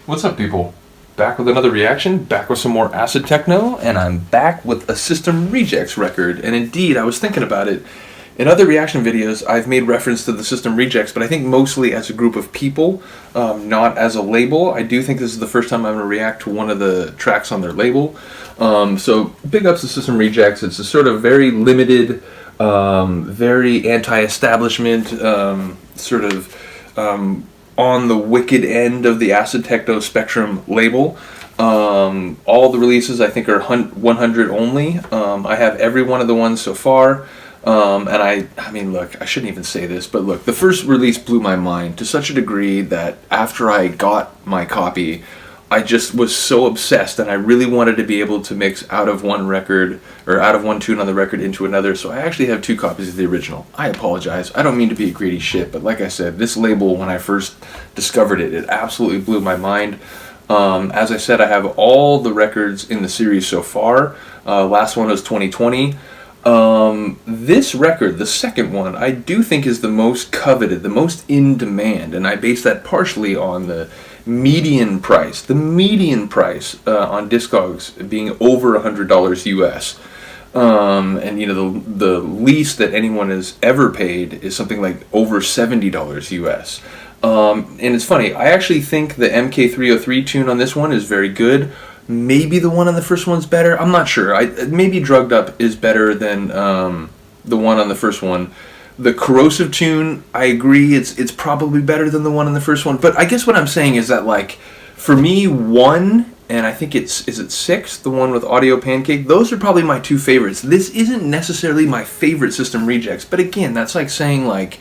What's up, people? Back with another reaction, back with some more acid-techno, and I'm back with a System Rejects record. And indeed, I was thinking about it. In other reaction videos, I've made reference to the System Rejects, but I think mostly as a group of people, not as a label. I do think this is the first time I'm going to react to one of the tracks on their label. So big ups to System Rejects. It's a sort of very limited, very anti-establishment, on the wicked end of the acid-techno spectrum label. All the releases I think are 100 only. I have every one of the ones so far. And I mean, look, I shouldn't even say this, but look, the first release blew my mind to such a degree that after I got my copy, I just was so obsessed, and I really wanted to be able to mix out of one record, or out of one tune on the record into another, so I actually have two copies of the original. I apologize. I don't mean to be a greedy shit, but like I said, this label, when I first discovered it, it absolutely blew my mind. As I said, I have all the records in the series so far. Last one was 2020. This record, the second one, I do think is the most coveted, the most in demand, and I base that partially on the median price. The median price on Discogs being over $100 US. And you know, the least that anyone has ever paid is something like over $70 US. And it's funny, I actually think the MK303 tune on this one is very good. Maybe the one on the first one's better. I'm not sure. Maybe Drugged Up is better than the one on the first one. The Corrosive tune, I agree, it's probably better than the one on the first one. But I guess what I'm saying is that, like, for me, 1, and I think is it 6, the one with Audio Pancake, those are probably my two favorites. This isn't necessarily my favorite System Rejects, but again, that's like saying, like,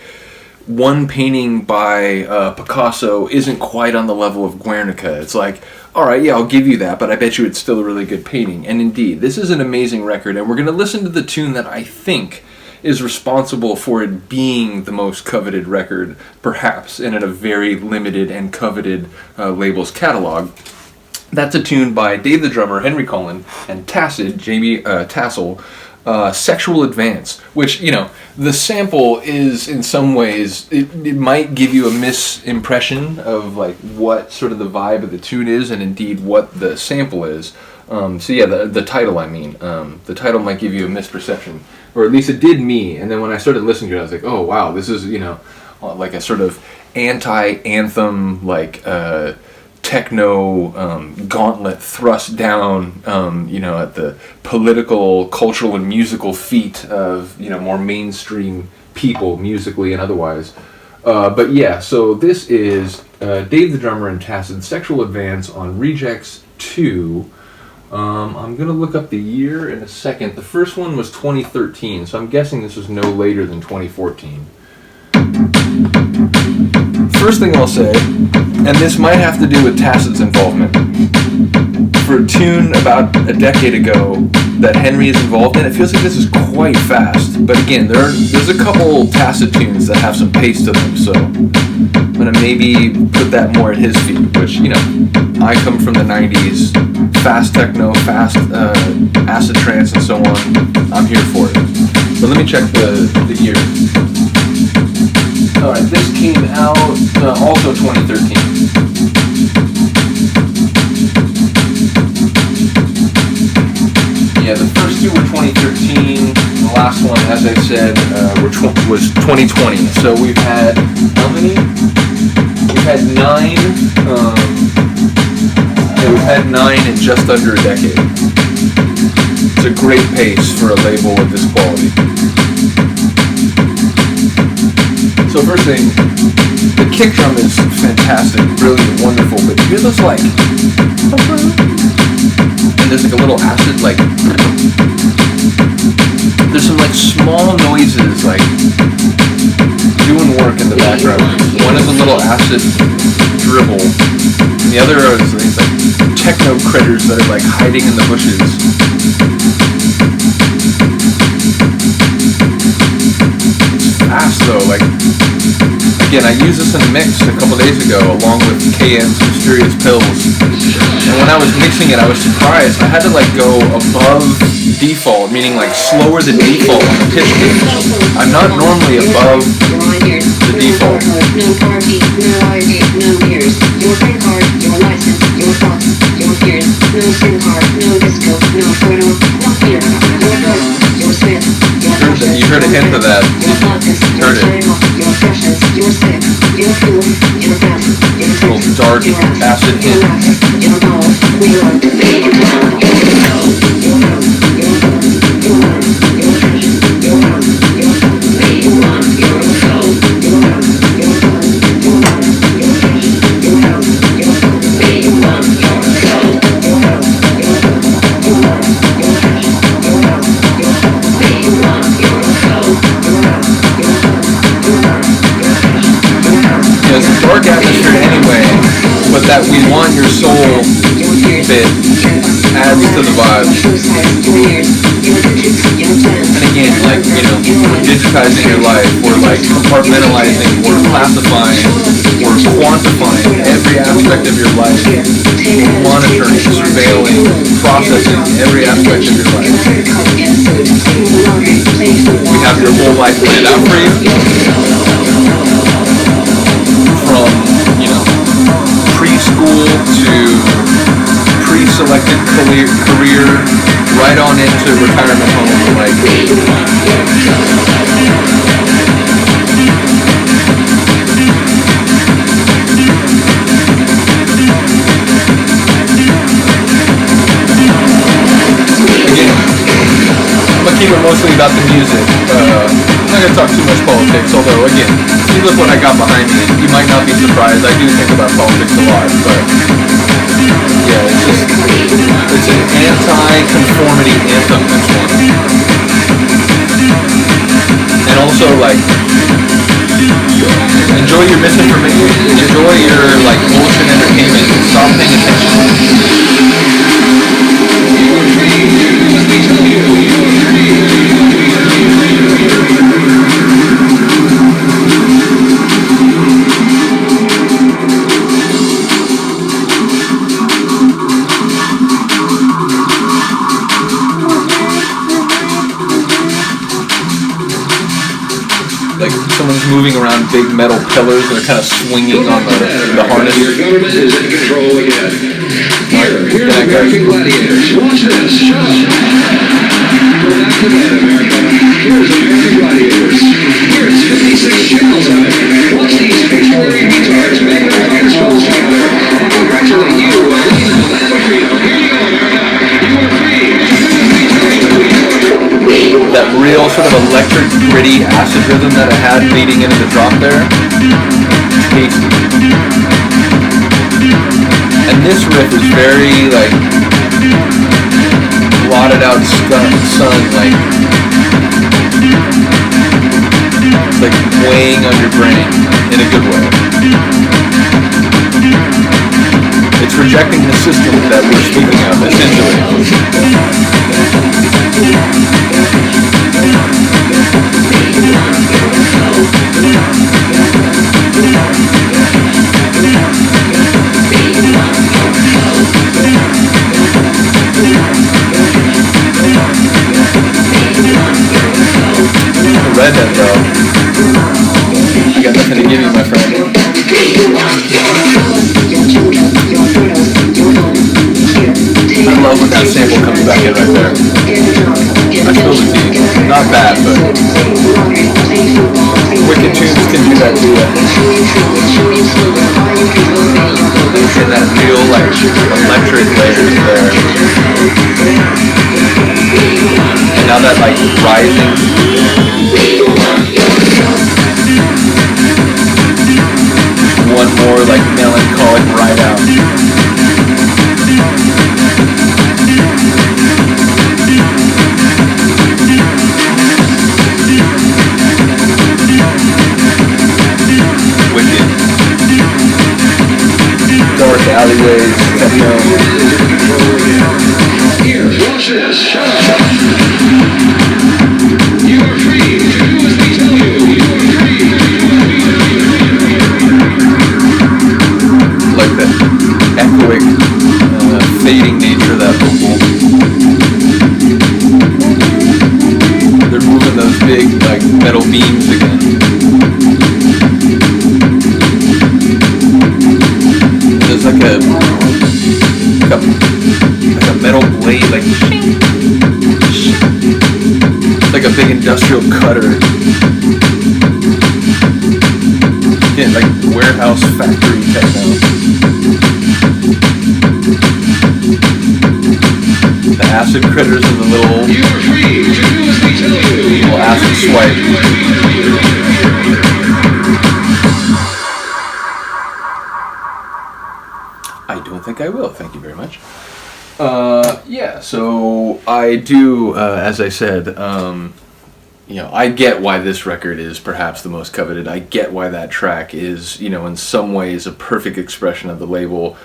one painting by Picasso isn't quite on the level of Guernica. It's like, alright, yeah, I'll give you that, but I bet you it's still a really good painting. And indeed, this is an amazing record, and we're going to listen to the tune that I think is responsible for it being the most coveted record, perhaps, and in a very limited and coveted label's catalog. That's a tune by Dave the Drummer, Henry Cullen, and Tassid, Jamie Tassel, Sexual Advance, which, you know, the sample is in some ways, it might give you a misimpression of like what sort of the vibe of the tune is, and indeed what the sample is. So yeah, the title, I mean, the title might give you a misperception, or at least it did me. And then when I started listening to it, I was like, oh wow, this is, you know, like a sort of anti-anthem, like techno gauntlet thrust down, you know, at the political, cultural, and musical feet of, you know, more mainstream people, musically and otherwise. But yeah, so this is Dave the Drummer and Tassid, Sexual Advance on Rejects 2. I'm going to look up the year in a second. The first one was 2013, so I'm guessing this was no later than 2014. First thing I'll say, and this might have to do with Tassid's involvement, for a tune about a decade ago that Henry is involved in, it feels like this is quite fast. But again, there's a couple Tassid tunes that have some pace to them, so I'm going to maybe put that more at his feet, which, you know, I come from the 90s, fast techno, fast acid trance, and so on. I'm here for it. But let me check the year. Alright, this came out also 2013. Yeah, the first two were 2013. The last one, as I said, was 2020. So we've had, how many? We've had 9. Yeah, we've had 9 in just under a decade. It's a great pace for a label of this quality. So first thing, the kick drum is fantastic, brilliant, wonderful, but you hear those like, and there's like a little acid, like, there's some like small noises like doing work in the background. One is a little acid dribble, and the other is these like techno critters that are like hiding in the bushes. It's fast though, like, again, I used this in a mix a couple days ago along with KM's Mysterious Pills, and when I was mixing it I was surprised. I had to like go above default, meaning like slower than default on the pitch gauge. I'm not normally above the default. No car keys, no wire gate, no mirrors. Your credit card, your license. into that. Heard it. Little dark acid hint. It's a dark atmosphere anyway, but that we want your soul bit adds to the vibe. And again, like, we're digitizing your life, we're like compartmentalizing, we're classifying, we're quantifying every aspect of your life, we're monitoring, surveilling, processing every aspect of your life. We have your whole life planned out for you. From, preschool to pre-selected career, right on into retirement home, like. Again, I'm gonna keep it mostly about the music. I'm not going to talk too much politics, although, again, if you look what I got behind me, you might not be surprised. I do think about politics a lot, but, yeah, it's an anti-conformity anthem, this one. And also, like, enjoy your misinformation, enjoy your, like, bullshit entertainment, stop paying attention. Like someone's moving around big metal pillars and they're kind of swinging on the harness. Your government is in control again. Here are the American gladiators. Watch this. Shut up. Go back to bed, America. Here's American gladiators. Here's 56 shells of it. Watch these picture-wearing retards make their rocket skulls together. And congratulate you on leading the land of freedom. Here you go, America. You are free. That real sort of electric, gritty acid rhythm that it had leading into the drop there. Tasty. And this riff is very, like, blotted out sun, like, it's like weighing on your brain in a good way. It's rejecting the system that we're speaking of, essentially. Redhead, though. I got nothing to give you, my friend. I love when that sample comes back in right there. I feel the beat. Not bad, but Wicked Tunes can do that too. And that real, like, electric layers there. And now that, like, rising. One more, like, melancholic ride out. Wicked. Dark alleyways, techno. Here, watch this. Shut up. You are free to do as we tell you. You are free. Like that echoic, fading nature of that vocal. They're moving those big, like, metal beams again. There's like a metal blade, like, like a big industrial cutter. Again, like warehouse factory techno. The acid critters and the little acid swipe. I don't think I will. Thank you very much. Yeah, so I do, as I said, I get why this record is perhaps the most coveted. I get why that track is, in some ways a perfect expression of the label.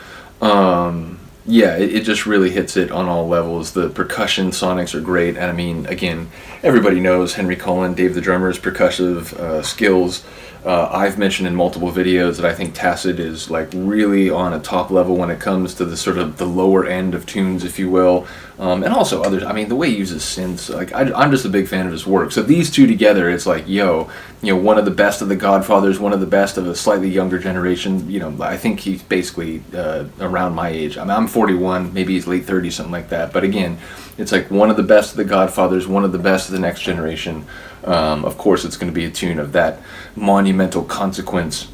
Yeah, it just really hits it on all levels. The percussion sonics are great, and I mean, again, everybody knows Henry Cullen, Dave the drummer's percussive skills. I've mentioned in multiple videos that I think Tassid is like really on a top level when it comes to the sort of the lower end of tunes, if you will, and also others. I mean, the way he uses synths, like I'm just a big fan of his work. So these two together, it's like, one of the best of the Godfathers, one of the best of a slightly younger generation. I think he's basically around my age. I mean, I'm 41, maybe he's late 30s, something like that. But again, it's like one of the best of the Godfathers, one of the best of the next generation. Of course, it's going to be a tune of that monumental consequence.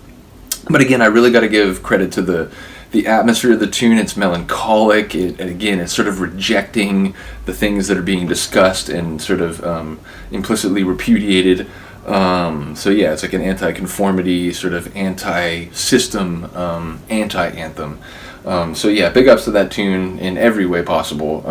But again, I really got to give credit to the atmosphere of the tune. It's melancholic. And again, it's sort of rejecting the things that are being discussed and sort of implicitly repudiated. So yeah, it's like an anti-conformity, sort of anti-system, anti-anthem. So yeah, big ups to that tune in every way possible.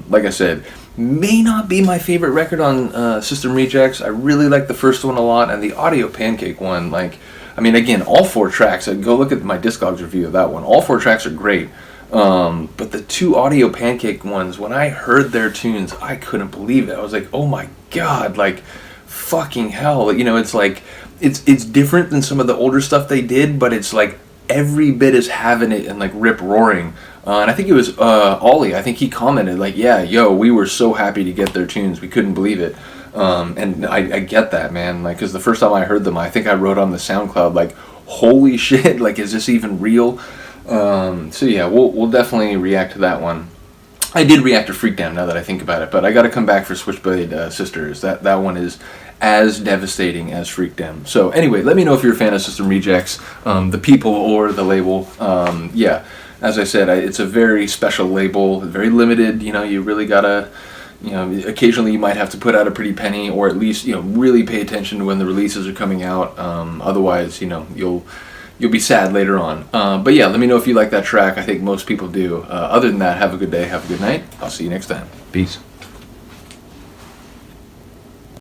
Like I said, may not be my favorite record on System Rejects. I really like the first one a lot, and the Audio Pancake one, again, all 4 tracks, go look at my Discogs review of that one. All 4 tracks are great. But the 2 Audio Pancake ones, when I heard their tunes, I couldn't believe it. I was like, oh my god, like, fucking hell. It's like, it's different than some of the older stuff they did, but it's like every bit is having it and like rip roaring. And I think it was Ollie, I think he commented like, yeah, we were so happy to get their tunes, we couldn't believe it. And I get that, man, like, because the first time I heard them, I think I wrote on the SoundCloud like, holy shit, like, is this even real? So yeah, we'll definitely react to that one. I did react to Freakdown now that I think about it, but I gotta come back for Switchblade Sisters. That one is as devastating as Freakdown. So anyway, let me know if you're a fan of System Rejects, the people or the label. Yeah, as I said, it's a very special label, very limited. You really gotta, occasionally you might have to put out a pretty penny, or at least really pay attention to when the releases are coming out. Otherwise, you'll be sad later on. But yeah, let me know if you like that track. I think most people do. Other than that, have a good day, have a good night. I'll see you next time. Peace.